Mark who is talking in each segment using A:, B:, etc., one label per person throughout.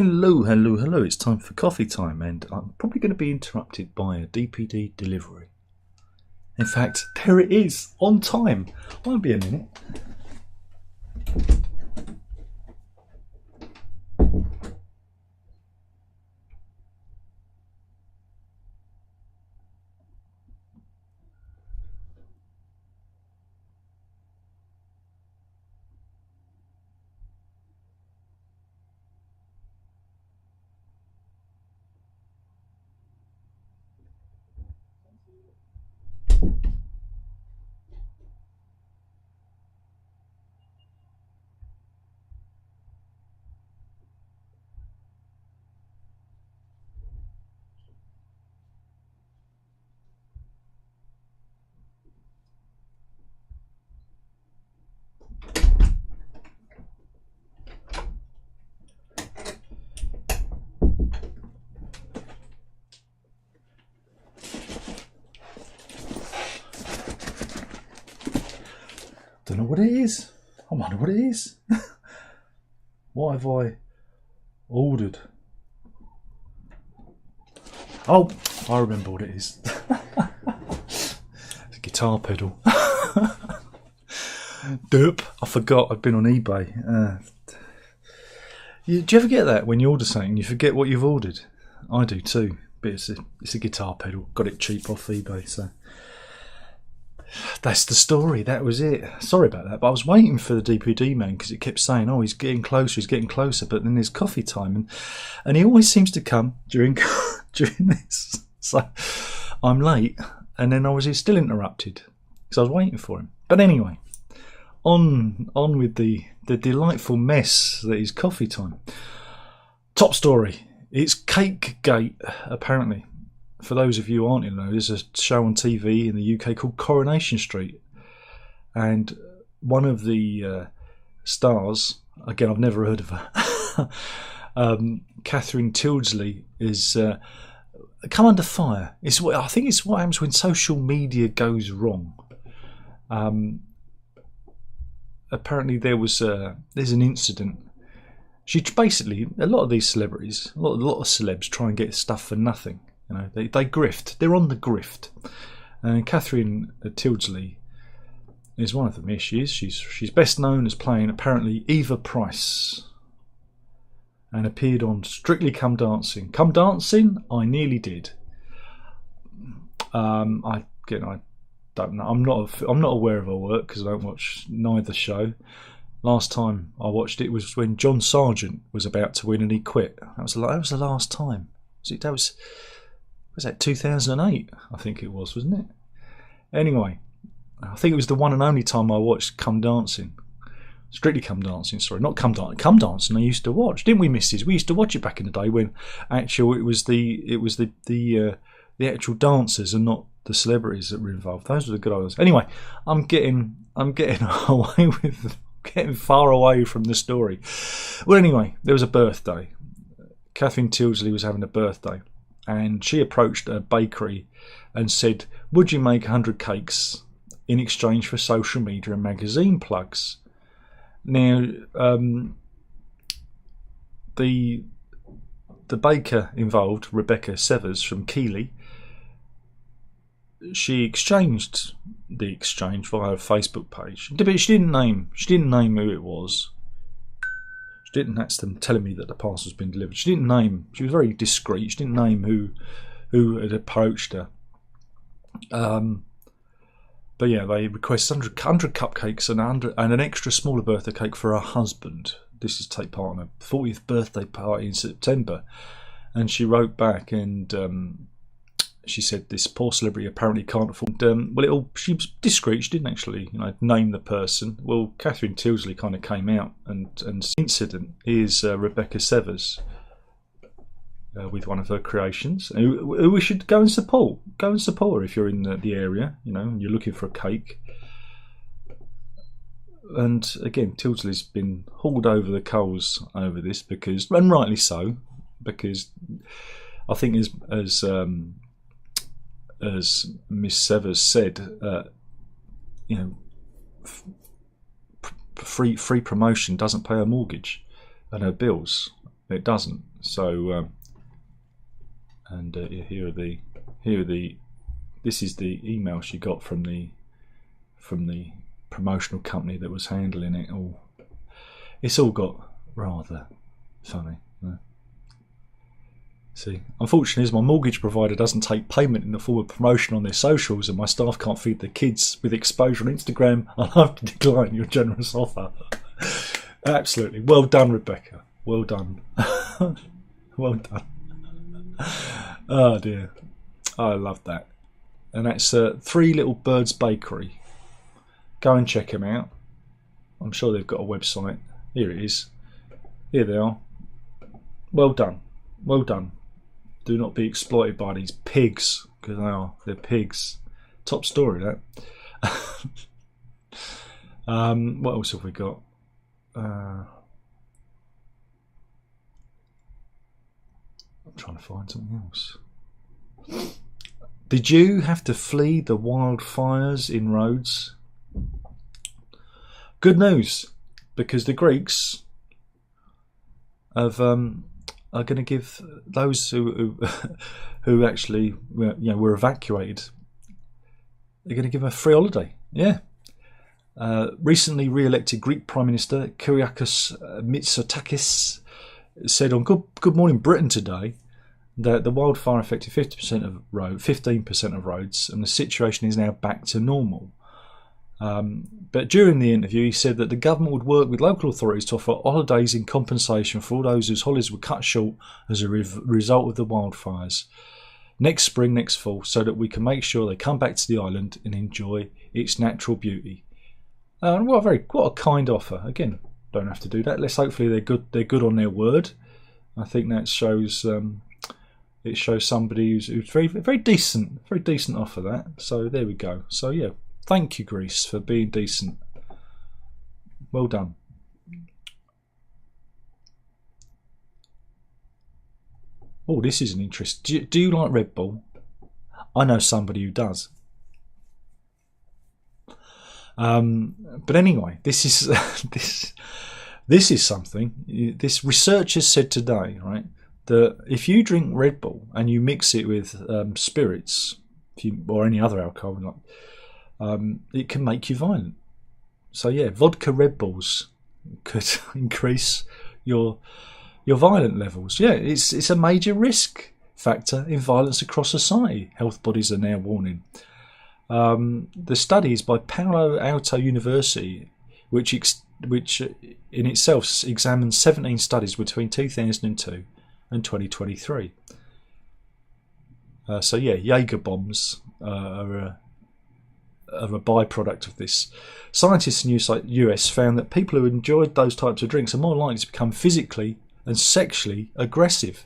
A: Hello, hello, hello. It's time for coffee time, and I'm probably going to be interrupted by a DPD delivery. In fact, there it is, on time. Won't be a minute. Don't know what it is. I wonder what it is. What have I ordered? Oh, I remember what it is. It's a guitar pedal. Derp. I forgot I'd been on eBay. Do you ever get that when you order something you forget what you've ordered? I do too. But it's a guitar pedal. Got it cheap off eBay, so that's the story. That was it. Sorry about that, but I was waiting for the DPD man because it kept saying, "Oh, he's getting closer, he's getting closer." But then there's coffee time, and he always seems to come during this. So I'm late, and then I was still interrupted because I was waiting for him. But anyway, on with the delightful mess that is coffee time. Top story. It's Cake Gate, apparently. For those of you who aren't in know, there's a show on TV in the UK called Coronation Street, and one of the stars, again I've never heard of her, Catherine Tildesley, is come under fire. I think it's what happens when social media goes wrong. Apparently there's an incident. She basically, a lot of these celebrities, a lot of celebs try and get stuff for nothing. You know, they grift. They're on the grift. And Catherine Tildesley is one of them. Yes, she is. She's best known as playing apparently Eva Price, and appeared on Strictly Come Dancing. Come Dancing, I nearly did. I don't know. I'm not aware of her work because I don't watch neither show. Last time I watched it was when John Sargent was about to win and he quit. That was the last time. Was that 2008? I think it was, wasn't it? Anyway, I think it was the one and only time I watched Come Dancing. Strictly Come Dancing, sorry, not Come Dancing. Come Dancing I used to watch, didn't we, missus? We used to watch it back in the day when actually it was the actual dancers and not the celebrities that were involved. Those were the good old days. Anyway, I'm getting away with getting far away from the story. Well, anyway, there was a birthday. Catherine Tildesley was having a birthday, and she approached a bakery and said, "Would you make 100 cakes in exchange for social media and magazine plugs?" Now, the baker involved, Rebecca Severs from Keighley, she exchanged the exchange via a Facebook page. But she didn't name who it was. She didn't. That's them telling me that the parcel's been delivered. She didn't name. She was very discreet. She didn't name who had approached her. But yeah, they requested 100 cupcakes and an extra smaller birthday cake for her husband. This is to take part in a 40th birthday party in September. And she wrote back and she said this poor celebrity apparently can't afford. She was discreet. She didn't actually, name the person. Well, Catherine Tildesley kind of came out, and the incident is Rebecca Severs with one of her creations, who we should go and support. Go and support her if you're in the area, and you're looking for a cake. And again, Tildesley's been hauled over the coals over this and rightly so, because I think as Miss Severs said, free promotion doesn't pay her mortgage and her bills. it doesn't. So, here are the. This is the email she got from the promotional company that was handling it all. It's all got rather funny. See, unfortunately, as my mortgage provider doesn't take payment in the form of promotion on their socials, and my staff can't feed their kids with exposure on Instagram, I'll have to decline your generous offer. Absolutely, well done, Rebecca. Well done. Well done. Oh dear, I love that. And that's Three Little Birds Bakery. Go and check them out. I'm sure they've got a website. Here it is. Here they are. Well done. Well done. Do not be exploited by these pigs, because they're pigs. Top story, that. What else have we got? I'm trying to find something else. Did you have to flee the wildfires in Rhodes? Good news, because the Greeks have are going to give those who actually were evacuated. They're going to give them a free holiday. Yeah. Recently re-elected Greek Prime Minister Kyriakos Mitsotakis said on Good Morning Britain today that the wildfire affected 15% of roads, and the situation is now back to normal. But during the interview, he said that the government would work with local authorities to offer holidays in compensation for all those whose holidays were cut short as a result of the wildfires next spring, next fall, so that we can make sure they come back to the island and enjoy its natural beauty. What a kind offer. Again, don't have to do that. Hopefully they're good on their word. I think that shows it shows somebody who's very decent offer, that. So there we go. So yeah. Thank you, Greece, for being decent. Well done. Oh, this is an interest. Do you like Red Bull? I know somebody who does. But anyway, this is this is something. This research has said today, right, that if you drink Red Bull and you mix it with spirits, or any other alcohol, like, it can make you violent. So yeah, vodka Red Bulls could increase your violent levels. Yeah, it's a major risk factor in violence across society, health bodies are now warning. The study is by Palo Alto University, which in itself examined 17 studies between 2002 and 2023. So yeah, Jaeger bombs are a byproduct of this. Scientists in the US found that people who enjoyed those types of drinks are more likely to become physically and sexually aggressive.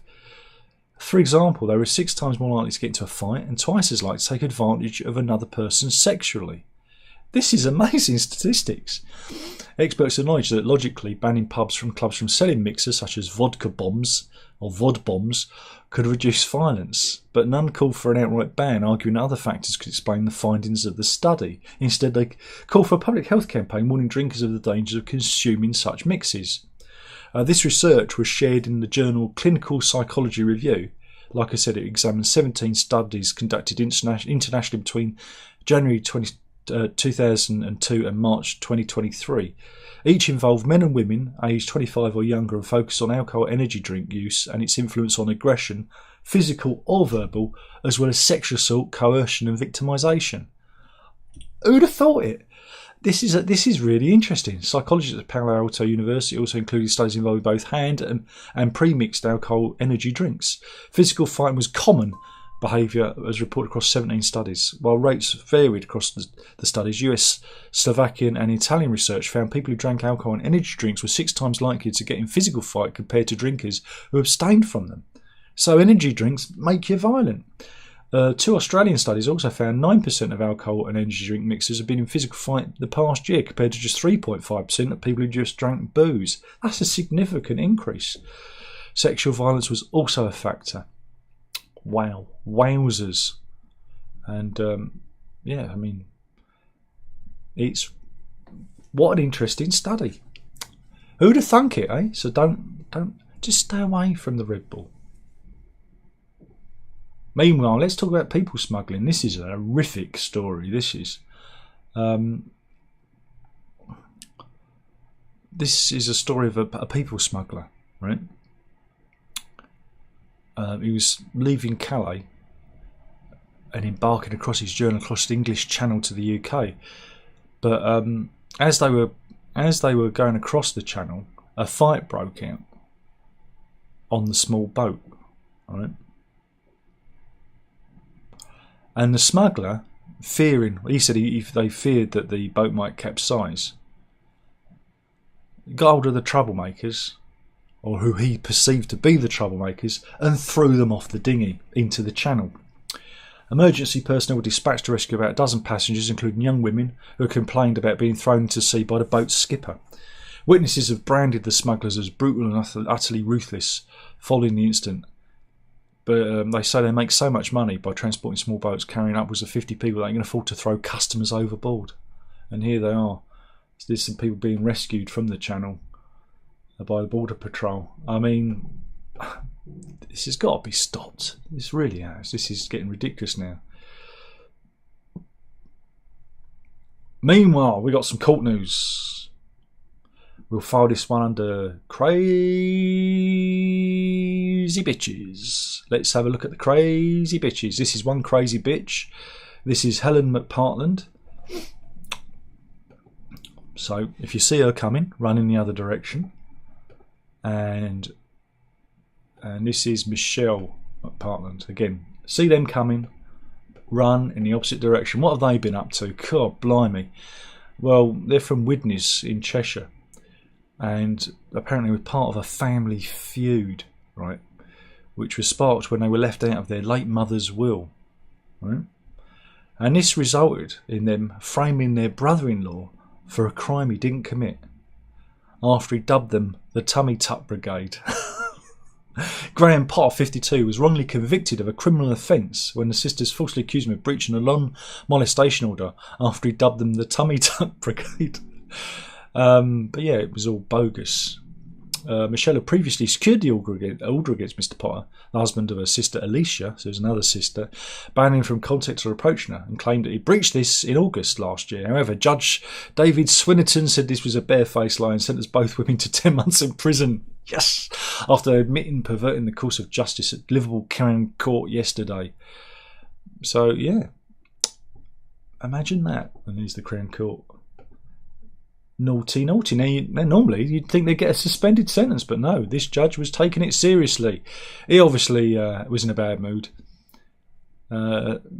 A: For example, they were 6 times more likely to get into a fight and twice as likely to take advantage of another person sexually. This is amazing statistics. Experts acknowledge that logically banning clubs from selling mixers such as vodka bombs or vod bombs could reduce violence, but none call for an outright ban, arguing other factors could explain the findings of the study. Instead, they call for a public health campaign warning drinkers of the dangers of consuming such mixes. This research was shared in the journal Clinical Psychology Review. Like I said, it examined 17 studies conducted internationally between January 2002 and March 2023. Each involved men and women aged 25 or younger and focused on alcohol energy drink use and its influence on aggression, physical or verbal, as well as sexual assault, coercion and victimisation. Who'd have thought it? This is really interesting. Psychologists at Palo Alto University also included studies involving both hand and pre-mixed alcohol energy drinks. Physical fighting was common behaviour as reported across 17 studies. While rates varied across the studies, US, Slovakian and Italian research found people who drank alcohol and energy drinks were 6 times likely to get in physical fight compared to drinkers who abstained from them. So energy drinks make you violent. 2 Australian studies also found 9% of alcohol and energy drink mixers have been in physical fight the past year compared to just 3.5% of people who just drank booze. That's a significant increase. Sexual violence was also a factor. Wow, wowzers. And yeah, I mean, it's what an interesting study. Who'd have thunk it, eh? So don't Just stay away from the Red Bull. Meanwhile, let's talk about people smuggling. This is a horrific story. This is a story of a people smuggler, right? He was leaving Calais and embarking across his journey across the English Channel to the UK. But as they were going across the Channel, a fight broke out on the small boat, right? And the smuggler, he said they feared that the boat might capsize, got hold of the troublemakers, or who he perceived to be the troublemakers, and threw them off the dinghy into the channel. Emergency personnel were dispatched to rescue about a dozen passengers, including young women who complained about being thrown into sea by the boat's skipper. Witnesses have branded the smugglers as brutal and utterly ruthless following the incident. But they say they make so much money by transporting small boats carrying upwards of 50 people that they can afford to throw customers overboard. And here they are. There's some people being rescued from the channel by the Border Patrol. I mean, this has got to be stopped. This really has. This is getting ridiculous now. Meanwhile, we got some court news. We'll file this one under crazy bitches. Let's have a look at the crazy bitches. This is one crazy bitch. This is Helen McPartland. So if you see her coming, run in the other direction. And this is Michelle McPartland. Again, see them coming, run in the opposite direction. What have they been up to? God blimey. Well, they're from Widnes in Cheshire. And apparently were part of a family feud, right, which was sparked when they were left out of their late mother's will, right? And this resulted in them framing their brother-in-law for a crime he didn't commit, after he dubbed them the Tummy Tuck Brigade. Graham Potter, 52, was wrongly convicted of a criminal offence when the sisters falsely accused him of breaching a non-molestation order after he dubbed them the Tummy Tuck Brigade. But yeah, it was all bogus. Michelle had previously secured the order against Mr. Potter, the husband of her sister Alicia, so there's another sister, banning him from contact or approaching her, and claimed that he breached this in August last year. However, Judge David Swinnerton said this was a barefaced lie and sentenced both women to 10 months in prison. Yes! After admitting perverting the course of justice at Liverpool Crown Court yesterday. So, yeah. Imagine that when there's the Crown Court. Naughty. Now, normally you'd think they'd get a suspended sentence, but no, this judge was taking it seriously. He obviously was in a bad mood.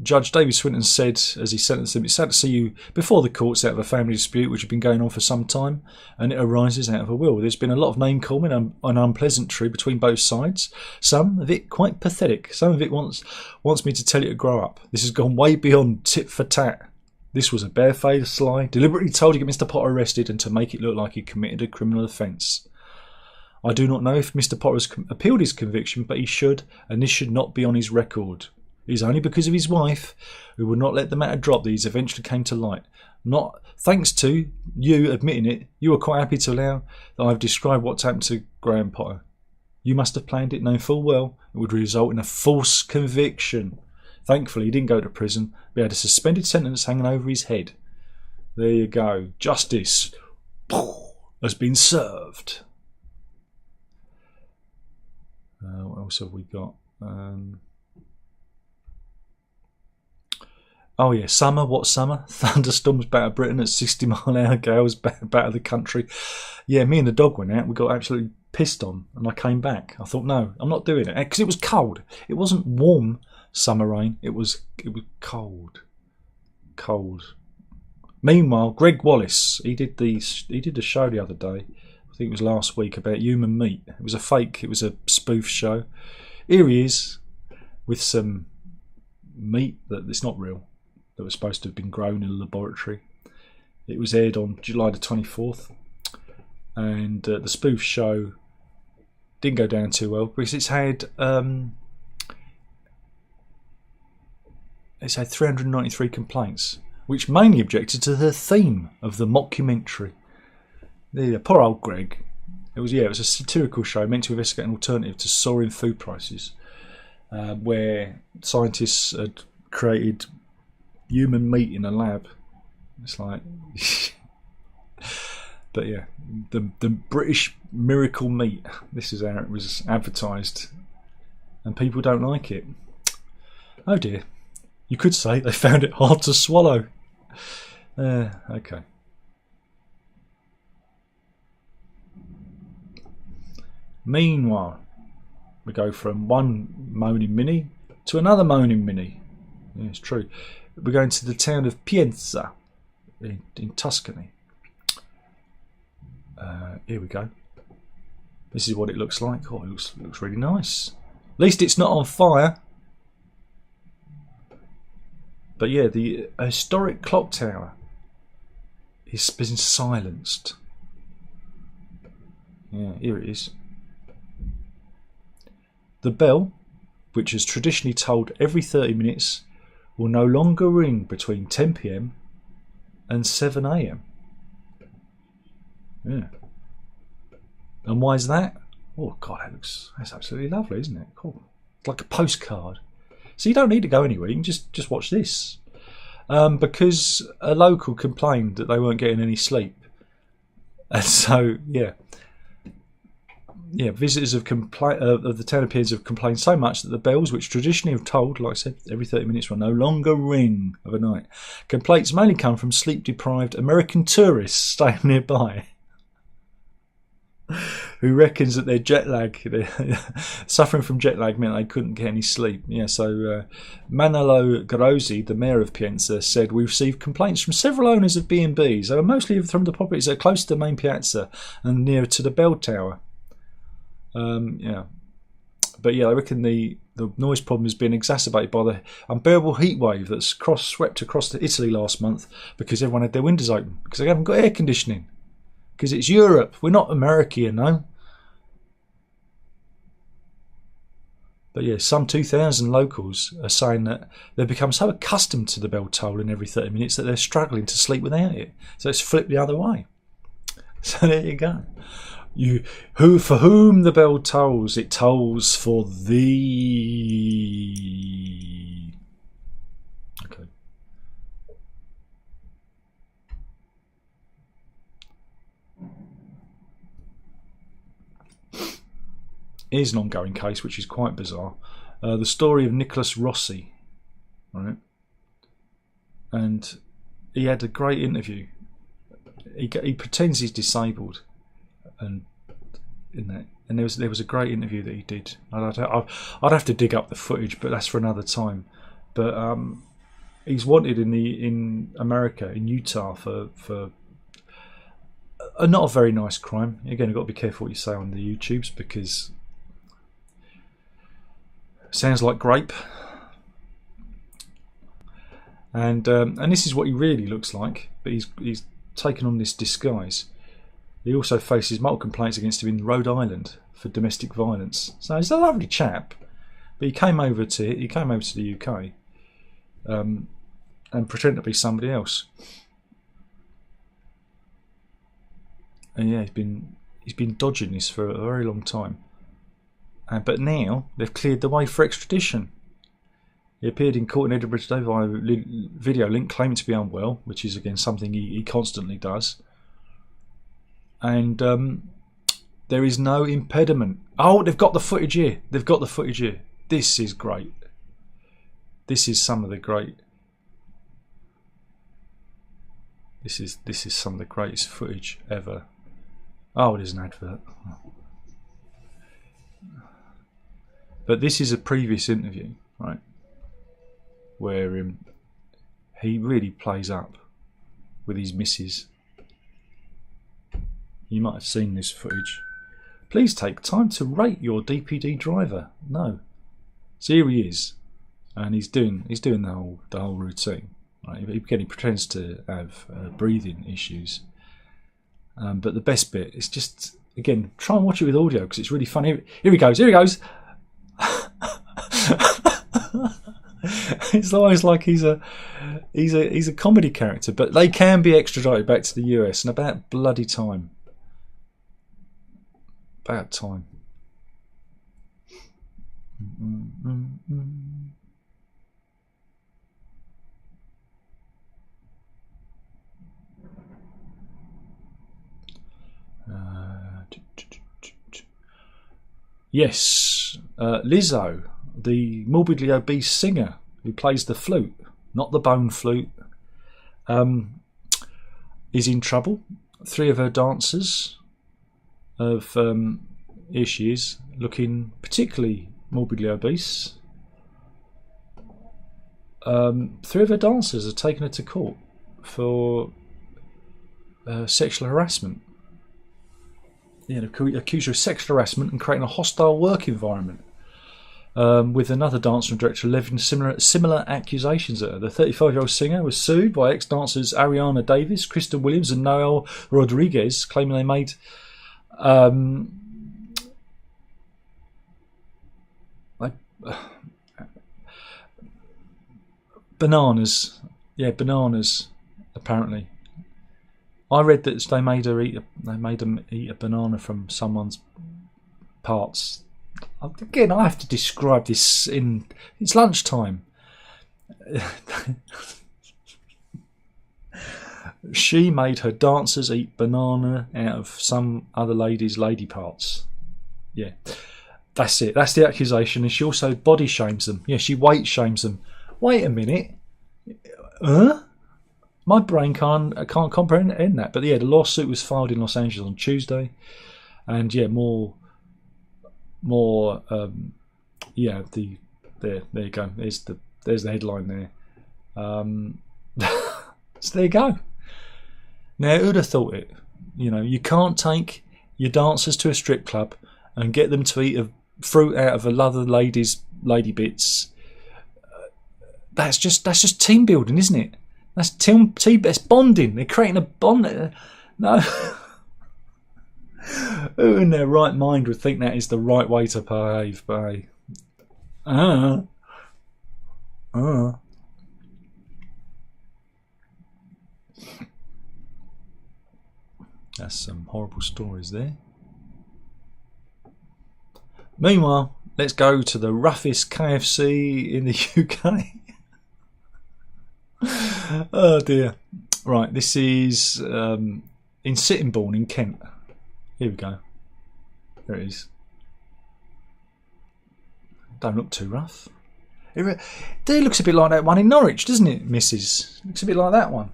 A: Judge David Swinton said, as he sentenced him, "It's sad to see you before the courts out of a family dispute which had been going on for some time, and it arises out of a will. There's been a lot of name-calling and unpleasantry between both sides. Some of it quite pathetic. Some of it wants me to tell you to grow up. This has gone way beyond tit for tat. This was a barefaced lie, deliberately told to get Mr. Potter arrested and to make it look like he committed a criminal offence. I do not know if Mr. Potter has appealed his conviction, but he should, and this should not be on his record. It is only because of his wife, who would not let the matter drop, that these eventually came to light. Not thanks to you admitting it, you were quite happy to allow that I have described what's happened to Graham Potter. You must have planned it, knowing full well it would result in a false conviction. Thankfully, he didn't go to prison, but he had a suspended sentence hanging over his head. There you go. Justice has been served." What else have we got? Oh yeah, summer. What summer? Thunderstorms batter Britain at 60-mile-an-hour gales batter the country. Yeah, me and the dog went out. We got absolutely pissed on, and I came back. I thought, no, I'm not doing it, because it was cold. It wasn't warm summer rain. It was cold. Meanwhile, Greg Wallace, he did the show the other day. I think it was last week, about human meat. It was a fake. It was a spoof show. Here he is with some meat that's not real, that was supposed to have been grown in a laboratory. It was aired on July the 24th, and the spoof show didn't go down too well because it's had 393 complaints, which mainly objected to the theme of the mockumentary. There, poor old Greg. It was a satirical show meant to investigate an alternative to soaring food prices, where scientists had created human meat in a lab. It's like, but yeah, the British miracle meat. This is how it was advertised, and people don't like it. Oh dear, you could say they found it hard to swallow. Okay. Meanwhile, we go from one moaning mini to another moaning mini. Yeah, it's true. We're going to the town of Pienza in Tuscany. Here we go. This is what it looks like. Oh, it looks really nice. At least it's not on fire. But yeah, the historic clock tower has been silenced. Yeah, here it is. The bell, which is traditionally tolled every 30 minutes, will no longer ring between 10 PM and 7 AM. Yeah. And why is that? Oh God, that's absolutely lovely, isn't it? Cool. It's like a postcard. So you don't need to go anywhere. You can just watch this. Because a local complained that they weren't getting any sleep, and so yeah, visitors of the town of Pienza have complained so much that the bells, which traditionally have tolled, like I said, every 30 minutes, will no longer ring overnight. Complaints mainly come from sleep-deprived American tourists staying nearby, who reckons that their suffering from jet lag meant they couldn't get any sleep. Yeah, so Manolo Grossi, the mayor of Pienza, said, "We received complaints from several owners of B&Bs. They were mostly from the properties that are close to the main piazza and near to the bell tower." But yeah, I reckon the noise problem has been exacerbated by the unbearable heat wave that's swept across Italy last month because everyone had their windows open because they haven't got air conditioning. Because it's Europe. We're not America, you know. But yeah, some 2,000 locals are saying that they've become so accustomed to the bell tolling every 30 minutes that they're struggling to sleep without it. So it's flipped the other way. So there you go. For whom the bell tolls, it tolls for thee. Okay. Here's an ongoing case which is quite bizarre. The story of Nicholas Rossi, right? And he had a great interview. He pretends he's disabled, and there was a great interview that he did. I'd have to dig up the footage, but that's for another time. But he's wanted in America, in Utah, for not a very nice crime. Again, you've got to be careful what you say on the YouTubes because it sounds like grape. And this is what he really looks like, but he's taken on this disguise. He also faces multiple complaints against him in Rhode Island for domestic violence. So he's a lovely chap, but he came over to the UK and pretended to be somebody else. And yeah, he's been dodging this for a very long time. But now they've cleared the way for extradition. He appeared in court in Edinburgh today via video link, claiming to be unwell, which is again something he constantly does. And there is no impediment. Oh, they've got the footage here. This is great. This is some of the great. This is some of the greatest footage ever. Oh, it is an advert. But this is a previous interview, right, where he really plays up with his missus. You might have seen this footage. Please take time to rate your DPD driver. No. So here he is, and he's doing the whole routine. Right? He pretends to have breathing issues. But the best bit is just, again, try and watch it with audio because it's really funny. Here he goes. It's almost like he's a comedy character, but they can be extradited back to the US in about bloody time. About time. Yes, Lizzo, the morbidly obese singer who plays the flute, not the bone flute, is in trouble. 3 of her dancers have, here she is, looking particularly morbidly obese. 3 of her dancers have taken her to court for sexual harassment. Yeah, accused her of sexual harassment and creating a hostile work environment. With another dancer and director levying similar accusations at her. The 35-year-old singer was sued by ex-dancers Ariana Davis, Kristen Williams and Noel Rodriguez, claiming they made bananas. Yeah, bananas, apparently. I read that they made them eat a banana from someone's parts. Again, I have to describe this in... It's lunchtime. She made her dancers eat banana out of some other lady's lady parts. Yeah, that's it. That's the accusation. And she also body shames them. Yeah, she weight shames them. Wait a minute. My brain can't comprehend that. But yeah, the lawsuit was filed in Los Angeles on Tuesday. And yeah, yeah, there you go. There's the headline there. So there you go. Now, who'd have thought it? You know, you can't take your dancers to a strip club and get them to eat a fruit out of another lady's lady bits. That's just team building, isn't it? That's that's bonding. They're creating a bond. No. Who in their right mind would think that is the right way to behave? But that's some horrible stories there. Meanwhile, let's go to the roughest KFC in the UK. Oh dear. Right, this is in Sittingbourne in Kent. Here we go. There it is. Don't look too rough. It looks a bit like that one in Norwich, doesn't it, Mrs? Looks a bit like that one.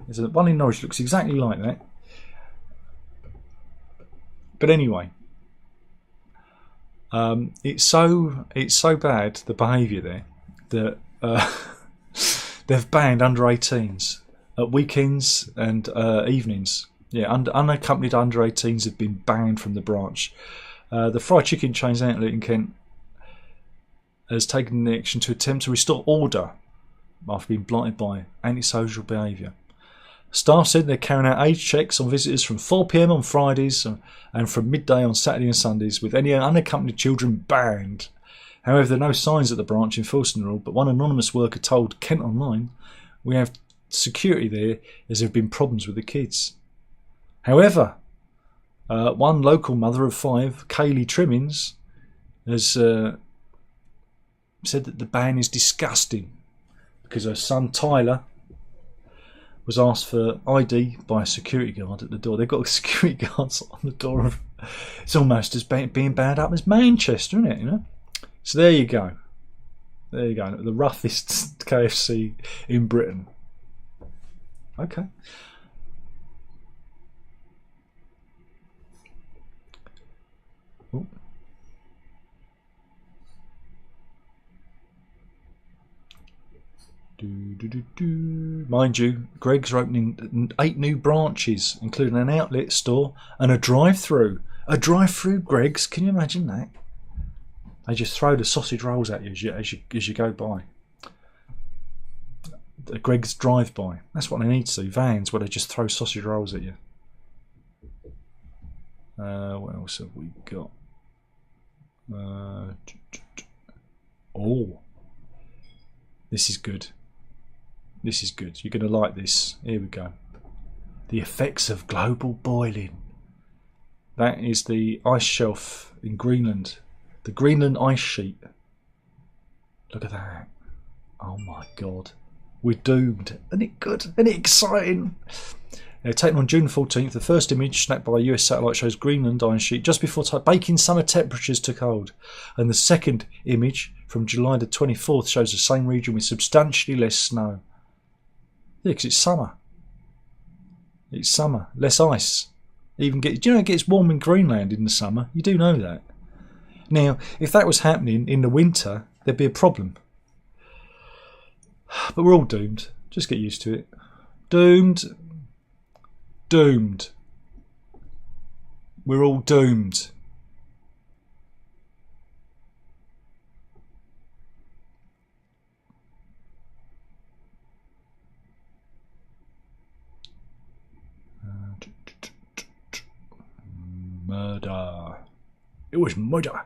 A: There's a one in Norwich looks exactly like that. But anyway, it's so bad, the behaviour there, that they've banned under 18s at weekends and evenings. Yeah, unaccompanied under 18s have been banned from the branch. The fried chicken chain's outlet in Kent has taken the action to attempt to restore order after being blighted by antisocial behaviour. Staff said they're carrying out age checks on visitors from 4 p.m. on Fridays and from midday on Saturday and Sundays, with any unaccompanied children banned. However, there are no signs at the branch enforcing the rule, but one anonymous worker told Kent Online, "We have security there as there have been problems with the kids." However, one local mother of 5, Kaylee Trimmins, has said that the ban is disgusting because her son Tyler was asked for ID by a security guard at the door. They've got security guards on the door of... It's almost as being banned up as Manchester, isn't it? You know. So there you go. There you go. The roughest KFC in Britain. Okay. Ooh. Mind you, Greggs are opening 8 new branches, including an outlet store and a drive-through. A drive-through Greggs, can you imagine that? They just throw the sausage rolls at you as you go by. The Greggs drive-by. That's what they need to do. Vans where they just throw sausage rolls at you. What else have we got? Oh, this is good. This is good. You're going to like this. Here we go. The effects of global boiling. That is the ice shelf in Greenland. The Greenland ice sheet. Look at that. Oh my god. We're doomed. Isn't it good? Isn't it exciting? Taken on June 14th, the first image snapped by a US satellite shows Greenland ice sheet just before baking summer temperatures took hold. And the second image from July the 24th shows the same region with substantially less snow. Yeah, because it's summer. It's summer. Less ice. Do you know it gets warm in Greenland in the summer? You do know that. Now, if that was happening in the winter, there'd be a problem. But we're all doomed. Just get used to it. Doomed. Doomed. We're all doomed. Murder. It was murder.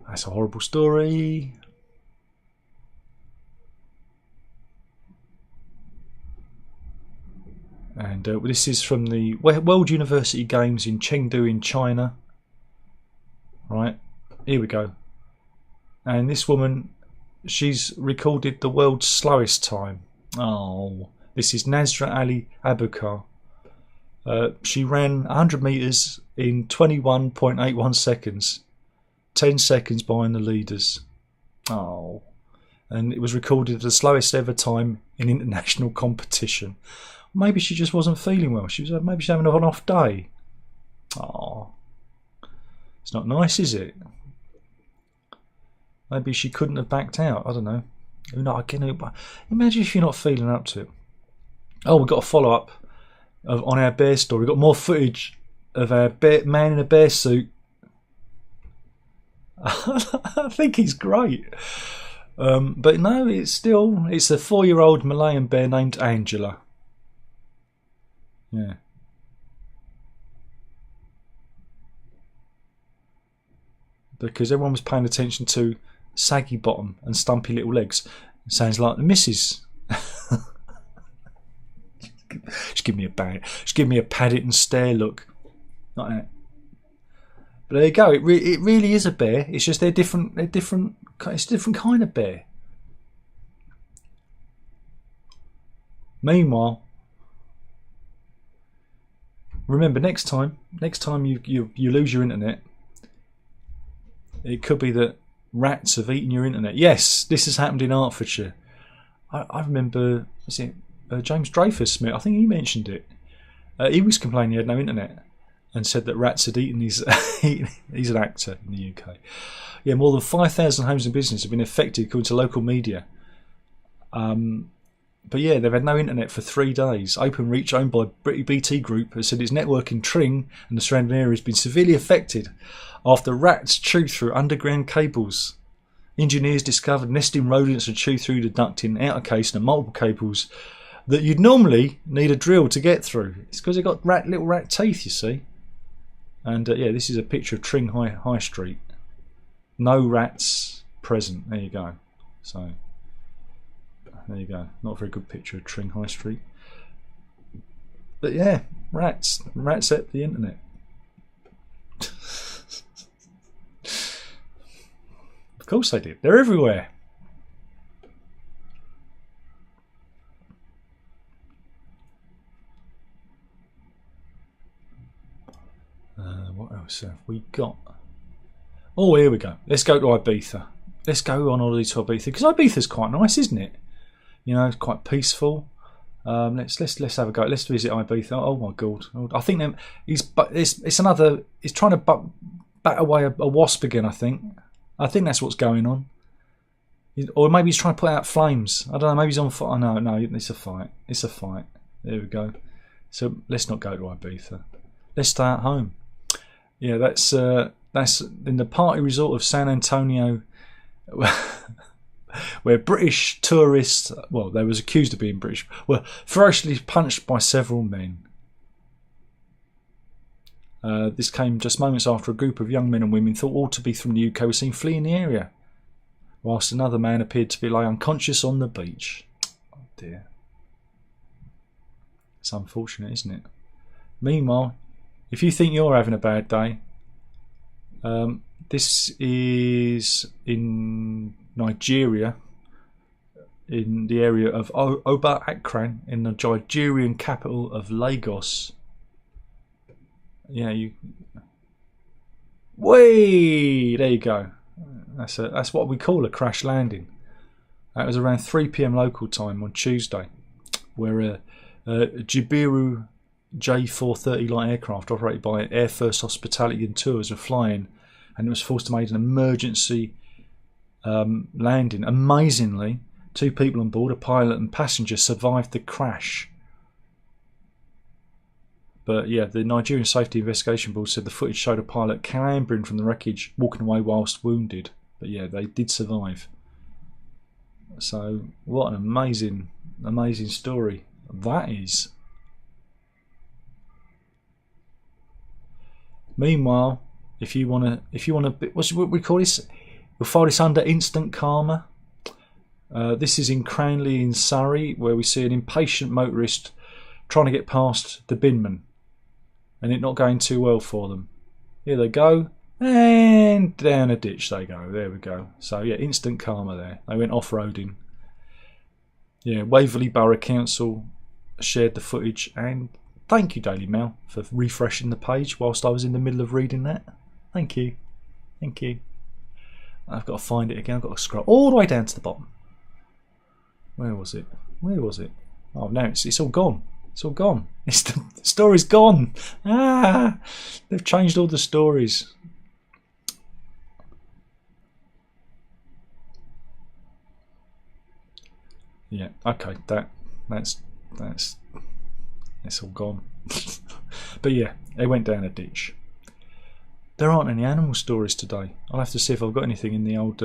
A: That's a horrible story. And this is from the World University Games in Chengdu in China. Right, here we go. And this woman, she's recorded the world's slowest time. Oh, this is Nasra Ali Abukar. She ran 100 metres in 21.81 seconds. 10 seconds behind the leaders. Oh. And it was recorded as the slowest ever time in international competition. Maybe she just wasn't feeling well. Maybe she's having an off day. Oh. It's not nice, is it? Maybe she couldn't have backed out. I don't know. Imagine if you're not feeling up to it. Oh, we've got a follow-up on our bear story. We've got more footage of our man in a bear suit. I think he's great. But no, it's a 4-year-old Malayan bear named Angela. Yeah. Because everyone was paying attention to saggy bottom and stumpy little legs. It sounds like the missus. Just give me a Paddington stare look. Like that. But there you go. It really is a bear. It's just they're different. It's a different kind of bear. Meanwhile, remember next time you lose your internet, it could be that rats have eaten your internet. Yes, this has happened in Hertfordshire. I remember. Was it James Dreyfus Smith? I think he mentioned it. He was complaining he had no internet. And said that rats had eaten his. He's an actor in the UK. Yeah, more than 5,000 homes and businesses have been affected, according to local media. But yeah, they've had no internet for 3 days. Openreach, owned by BT Group, has said its network in Tring and the surrounding area has been severely affected after rats chewed through underground cables. Engineers discovered nesting rodents had chewed through the ducting, outer casing and multiple cables that you'd normally need a drill to get through. It's because they've got little rat teeth, you see. And yeah, this is a picture of Tring High Street. No rats present. There you go. So, there you go. Not a very good picture of Tring High Street. But yeah, rats. Rats at the internet. Of course they did. They're everywhere. What else have we got? Oh, here we go. Let's go to Ibiza. Let's go on holiday to Ibiza because Ibiza's quite nice, isn't it? You know, it's quite peaceful. Let's have a go. Let's visit Ibiza. Oh my god! I think he's trying to bat away a wasp again. I think that's what's going on. Or maybe he's trying to put out flames. I don't know. Maybe he's on fire. No, it's a fight. It's a fight. There we go. So let's not go to Ibiza. Let's stay at home. Yeah, that's in the party resort of San Antonio, where British tourists, well, they was accused of being British, were ferociously punched by several men. This came just moments after a group of young men and women thought all to be from the UK were seen fleeing the area, whilst another man appeared to be lie unconscious on the beach. Oh dear. It's unfortunate, isn't it? Meanwhile, if you think you're having a bad day, this is in Nigeria, in the area of Oba Akran, in the Nigerian capital of Lagos. Yeah, way there you go. That's what we call a crash landing. That was around 3 p.m. local time on Tuesday, where a Jibiru J430 light aircraft operated by Air First Hospitality and Tours were flying, and it was forced to make an emergency landing. Amazingly, 2 people on board, a pilot and passenger, survived the crash. But yeah, the Nigerian Safety Investigation Board said the footage showed a pilot clambering from the wreckage, walking away whilst wounded. But yeah, they did survive. So what an amazing story that is. Meanwhile, if you wanna, what we call this? We'll file this under instant karma. This is in Cranley in Surrey, where we see an impatient motorist trying to get past the binman, and it not going too well for them. Here they go, and down a ditch they go. There we go. So yeah, instant karma there. They went off-roading. Yeah, Waverley Borough Council shared the footage, and thank you, Daily Mail, for refreshing the page whilst I was in the middle of reading that. Thank you. Thank you. I've got to find it again. I've got to scroll all the way down to the bottom. Where was it? Where was it? Oh no, it's all gone. It's all gone. The story's gone. They've changed all the stories. Yeah, okay, that's it's all gone. But yeah, they went down a ditch. There aren't any animal stories today. I'll have to see if I've got anything in the old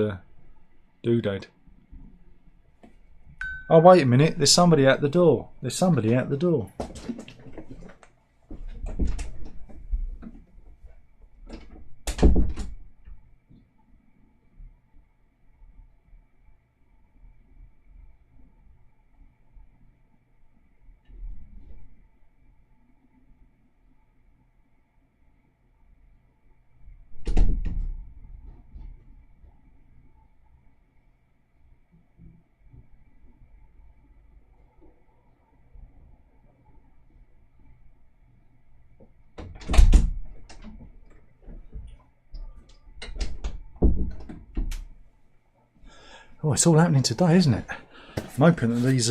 A: doodad. Oh wait a minute, there's somebody at the door. There's somebody at the door. Oh, it's all happening today, isn't it? I'm hoping that these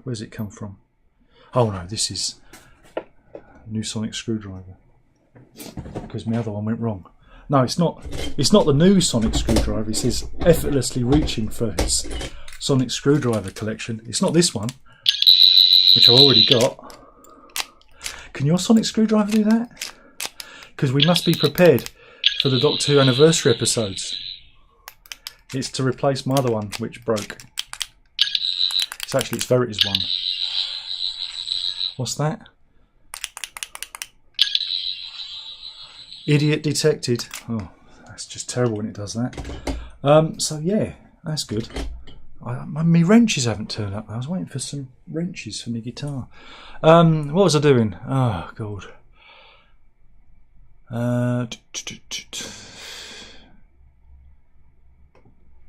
A: where's it come from? Oh no, this is a new sonic screwdriver. Because my other one went wrong. No, it's not. It's not the new sonic screwdriver. It says effortlessly reaching for his sonic screwdriver collection. It's not this one, which I've already got. Can your sonic screwdriver do that? Because we must be prepared for the Doctor Who anniversary episodes. It's to replace my other one, which broke. It's Verity's one. What's that? Idiot detected. Oh, that's just terrible when it does that. So yeah, that's good. My wrenches haven't turned up. I was waiting for some wrenches for my guitar. What was I doing? Oh god.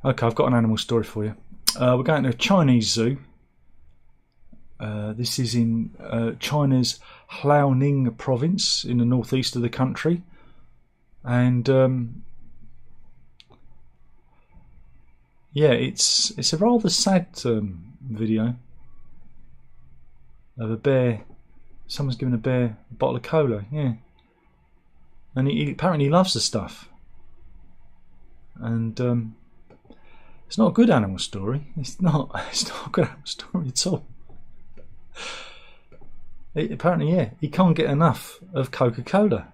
A: Okay, I've got an animal story for you. We're going to a Chinese zoo. This is in China's Liaoning province in the northeast of the country. And yeah, it's a rather sad video of a bear. Someone's given a bear a bottle of cola, yeah. And he apparently loves the stuff. And it's not a good animal story. It's not a good animal story at all. Apparently, yeah, he can't get enough of Coca-Cola.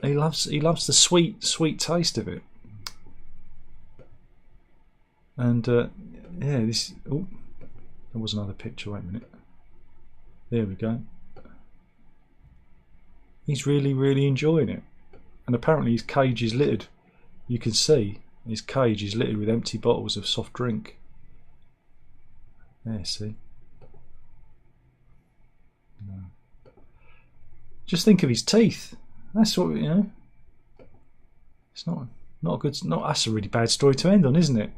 A: He loves the sweet taste of it. And yeah, this. Oh, there was another picture. Wait a minute. There we go. He's really enjoying it, and apparently his cage is littered. You can see his cage is littered with empty bottles of soft drink. There, see. No. Just think of his teeth. That's what, you know. It's not a good. That's a really bad story to end on, isn't it?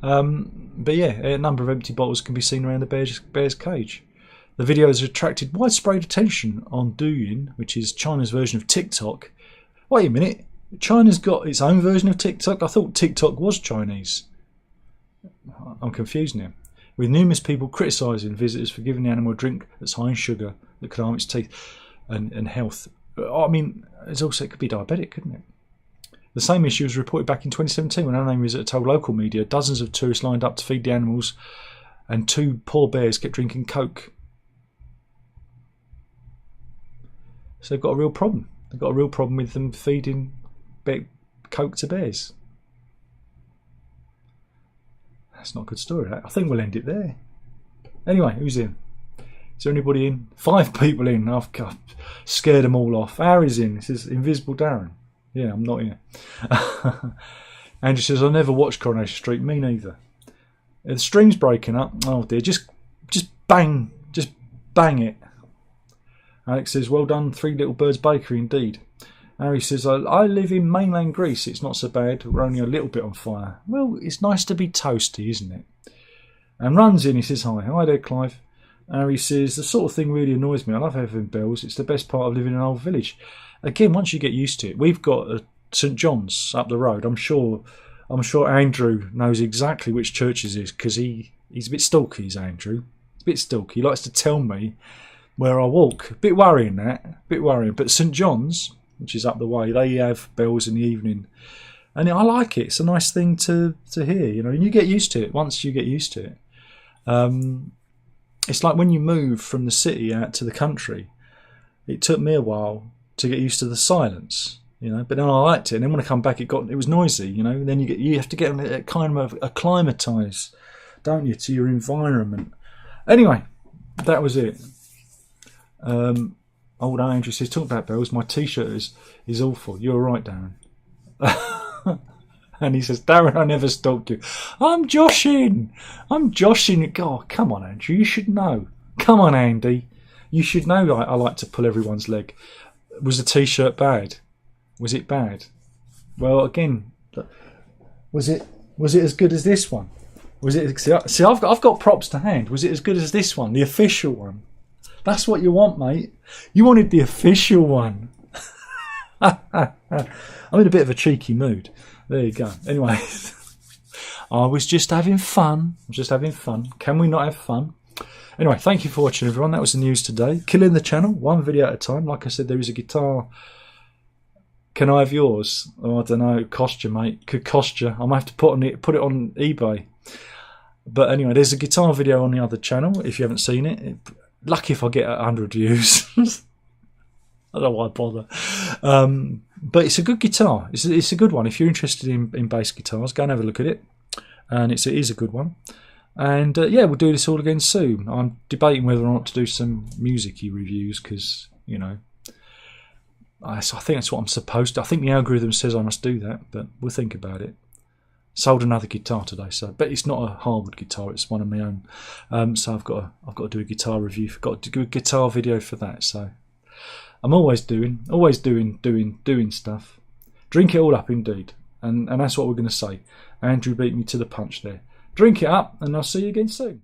A: But yeah, a number of empty bottles can be seen around the bear's cage. The video has attracted widespread attention on Douyin, which is China's version of TikTok. Wait a minute, China's got its own version of TikTok? I thought TikTok was Chinese. I'm confused now. With numerous people criticising visitors for giving the animal a drink that's high in sugar that could harm its teeth and health. I mean, it could be diabetic, couldn't it? The same issue was reported back in 2017 when an unnamed visitor told local media dozens of tourists lined up to feed the animals and 2 poor bears kept drinking Coke. So they've got a real problem. They've got a real problem with them feeding Coke to bears. That's not a good story, that. I think we'll end it there. Anyway, who's in? Is there anybody in? 5 people in. I've scared them all off. Harry's in. This is Invisible Darren. Yeah, I'm not here. Andrew says, I never watched Coronation Street. Me neither. The stream's breaking up. Oh dear. Just bang it. Alex says, well done, 3 Little Birds Bakery indeed. Harry says, I live in mainland Greece. It's not so bad. We're only a little bit on fire. Well, it's nice to be toasty, isn't it? And runs in. He says, hi. Hi there, Clive. Harry says, the sort of thing really annoys me. I love having bells. It's the best part of living in an old village. Again, once you get used to it, we've got St John's up the road. I'm sure Andrew knows exactly which church it is because he's a bit stalky, is Andrew. He's a bit stalky. He likes to tell me where I walk. A bit worrying that. But St John's, which is up the way, they have bells in the evening. And I like it. It's a nice thing to hear, you know. And you get used to it once you get used to it. It's like when you move from the city out to the country. It took me a while to get used to the silence, you know. But then I liked it. And then when I come back, it was noisy, you know. And then you have to get kind of acclimatise, don't you, to your environment. Anyway, that was it. Old Andrew says, talk about bells, my t-shirt is awful. You're right, Darren. And he says, Darren, I never stalked you. I'm joshing. God, come on, Andrew, you should know. Come on, Andy, you should know I like to pull everyone's leg. Was the t-shirt bad? Was it bad? Well, again, was it as good as this one? Was it? See, I've got props to hand. Was it as good as this one, the official one? That's what you want, mate. You wanted the official one. I'm in a bit of a cheeky mood. There you go. Anyway, I was just having fun. Can we not have fun? Anyway, thank you for watching, everyone. That was the news today. Killing the channel, 1 video at a time. Like I said, there is a guitar. Can I have yours? Oh, I don't know. It cost you, mate. Could cost you. I might have to put it on eBay. But anyway, there's a guitar video on the other channel. If you haven't seen it, lucky if I get 100 views. I don't know why I bother. But it's a good guitar. It's a good one. If you're interested in bass guitars, go and have a look at it. And it is a good one. And yeah, we'll do this all again soon. I'm debating whether or not to do some music-y reviews because, you know, I think that's what I'm supposed to. I think the algorithm says I must do that, but we'll think about it. Sold another guitar today, but it's not a hardwood guitar. It's one of my own. So I've got to do a guitar review. Got to do a guitar video for that. So I'm always doing stuff. Drink it all up, indeed, and that's what we're going to say. Andrew beat me to the punch there. Drink it up, and I'll see you again soon.